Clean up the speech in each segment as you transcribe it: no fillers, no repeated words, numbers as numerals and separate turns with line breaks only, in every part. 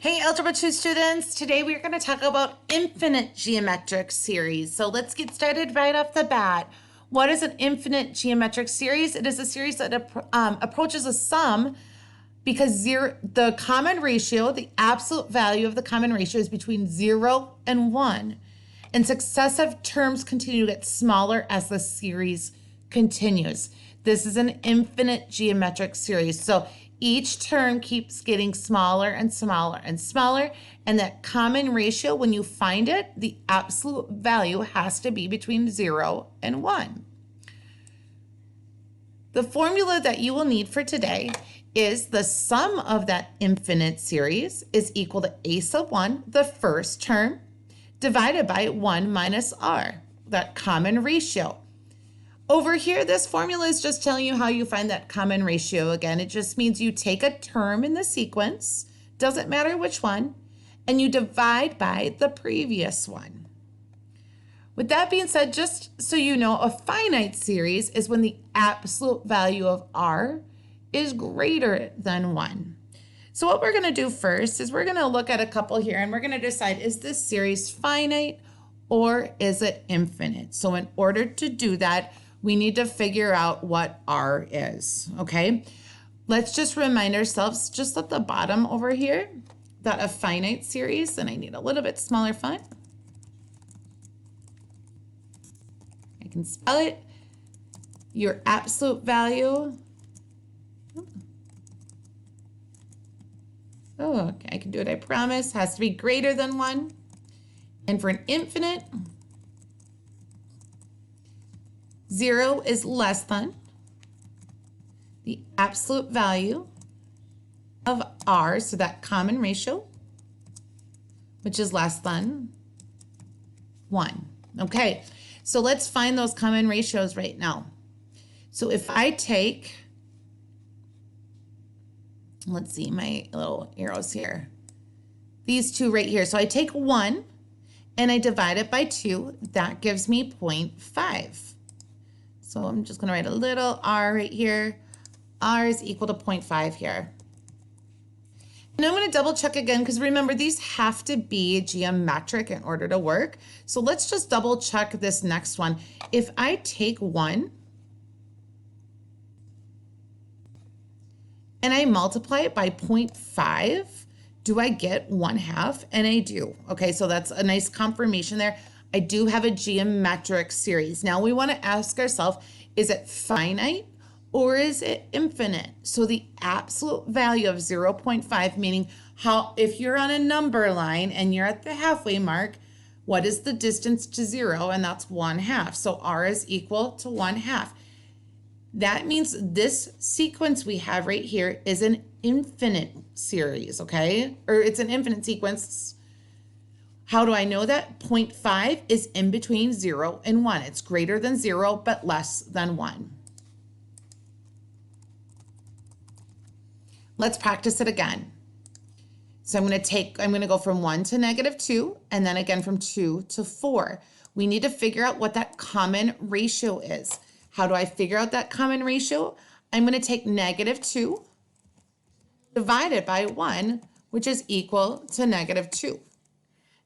Hey, Algebra 2 students, today we're going to talk about infinite geometric series. So let's get started right off the bat. What is an infinite geometric series? It is a series that approaches a sum because the common ratio, the absolute value of the common ratio is between 0 and 1. And successive terms continue to get smaller as the series continues. This is an infinite geometric series. So each term keeps getting smaller and smaller and smaller, and that common ratio, when you find it, the absolute value has to be between 0 and 1. The formula that you will need for today is the sum of that infinite series is equal to a sub 1, the first term, divided by 1 minus r, that common ratio. Over here, this formula is just telling you how you find that common ratio. Again, it just means you take a term in the sequence, doesn't matter which one, and you divide by the previous one. With that being said, just so you know, a finite series is when the absolute value of r is greater than 1. So what we're going to do first is we're going to look at a couple here, and we're going to decide, is this series finite or is it infinite? So in order to do that, we need to figure out what r is, okay? Let's just remind ourselves just at the bottom over here that a finite series, and I need a little bit smaller font. I can spell it. Your absolute value. Oh, okay, I can do it, I promise. Has to be greater than 1. And for an infinite, 0 is less than the absolute value of r, so that common ratio, which is less than 1. Okay, so let's find those common ratios right now. So if I take, let's see my little arrows here, these two right here. So I take 1 and I divide it by 2, that gives me 0.5. So I'm just going to write a little r right here. R is equal to 0.5 here. And I'm going to double check again because remember, these have to be geometric in order to work. So let's just double check this next one. If I take 1 and I multiply it by 0.5, do I get 1/2? And I do. Okay, so that's a nice confirmation there. I do have a geometric series. Now we want to ask ourselves, is it finite or is it infinite? So the absolute value of 0.5, meaning if you're on a number line and you're at the halfway mark, what is the distance to 0? And that's 1/2. So r is equal to 1/2. That means this sequence we have right here is an infinite series, okay? Or it's an infinite sequence. How do I know that? 0.5 is in between 0 and 1. It's greater than 0, but less than 1. Let's practice it again. So I'm going to go from 1 to -2, and then again from 2 to 4. We need to figure out what that common ratio is. How do I figure out that common ratio? I'm going to take -2 divided by 1, which is equal to -2.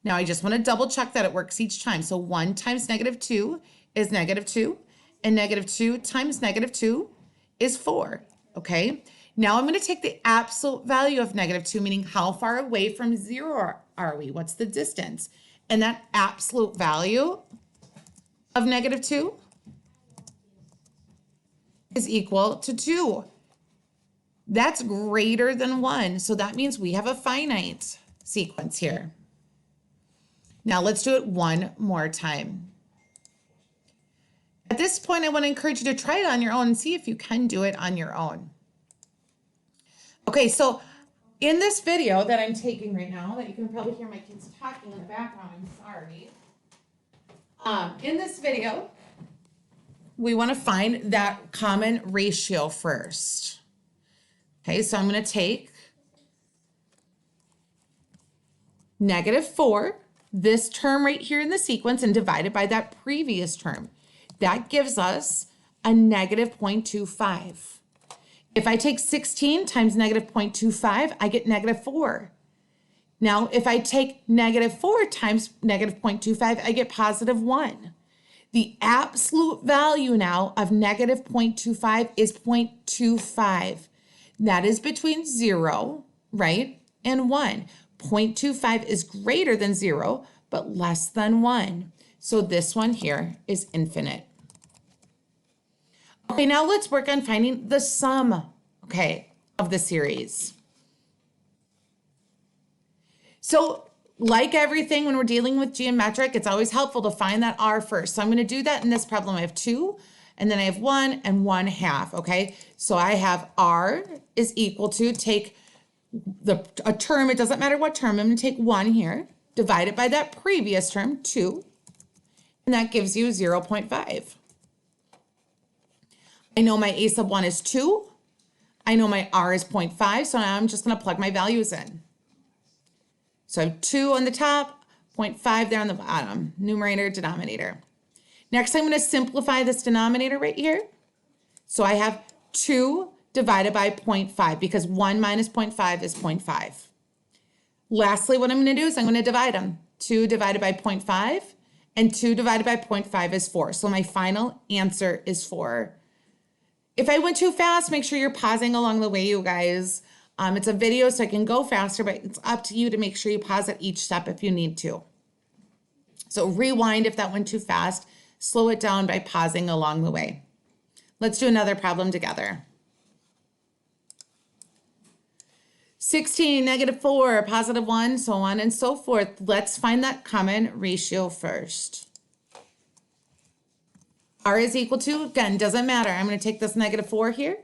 Now I just want to double check that it works each time. So 1 times -2 is -2, and -2 times -2 is 4, okay? Now I'm going to take the absolute value of -2, meaning how far away from 0 are we? What's the distance? And that absolute value of -2 is equal to 2. That's greater than 1, so that means we have a finite sequence here. Now let's do it one more time. At this point, I want to encourage you to try it on your own and see if you can do it on your own. Okay, so in this video that I'm taking right now, that you can probably hear my kids talking in the background, I'm sorry. In this video, we want to find that common ratio first. Okay, so I'm going to take -4, this term right here in the sequence, and divide it by that previous term. That gives us a -0.25. If I take 16 times -0.25, I get -4. Now, if I take -4 times -0.25, I get +1. The absolute value now of -0.25 is 0.25. That is between 0, right, and 1. 0.25 is greater than 0, but less than 1. So this one here is infinite. Okay, now let's work on finding the sum, okay, of the series. So like everything when we're dealing with geometric, it's always helpful to find that r first. So I'm going to do that in this problem. I have 2, and then I have 1 and 1/2, okay? So I have r is equal to, take a term, it doesn't matter what term, I'm going to take 1 here, divide it by that previous term, 2, and that gives you 0.5. I know my a sub 1 is 2. I know my r is 0.5, so now I'm just going to plug my values in. So I have 2 on the top, 0.5 there on the bottom, numerator, denominator. Next, I'm going to simplify this denominator right here. So I have 2 divided by 0.5 because 1 minus 0.5 is 0.5. Lastly, what I'm going to do is I'm going to divide them. 2 divided by 0.5 and 2 divided by 0.5 is 4. So my final answer is 4. If I went too fast, make sure you're pausing along the way, you guys. It's a video, so I can go faster, but it's up to you to make sure you pause at each step if you need to. So rewind if that went too fast. Slow it down by pausing along the way. Let's do another problem together. 16, -4, +1, so on and so forth. Let's find that common ratio first. R is equal to, again, doesn't matter. I'm going to take this -4 here.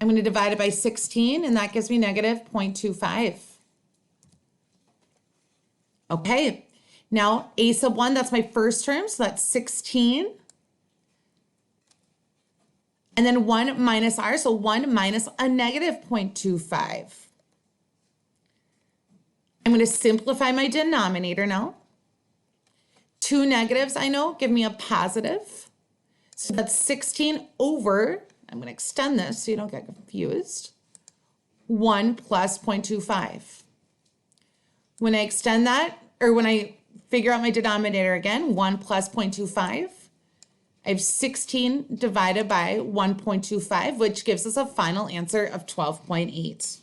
I'm going to divide it by 16, and that gives me -0.25. Okay, now a sub 1, that's my first term, so that's 16. And then 1 minus r, so 1 minus a -0.25. I'm going to simplify my denominator now. 2 negatives, I know, give me a positive. So that's 16 over, I'm going to extend this so you don't get confused, 1 plus 0.25. When I extend that, or when I figure out my denominator again, 1 plus 0.25, I have 16 divided by 1.25, which gives us a final answer of 12.8.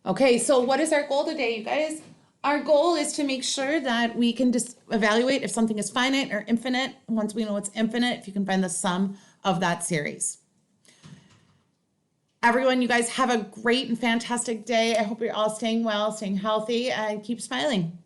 Okay, so what is our goal today, you guys? Our goal is to make sure that we can just evaluate if something is finite or infinite. Once we know it's infinite, if you can find the sum of that series. Everyone, you guys have a great and fantastic day. I hope you're all staying well, staying healthy, and keep smiling.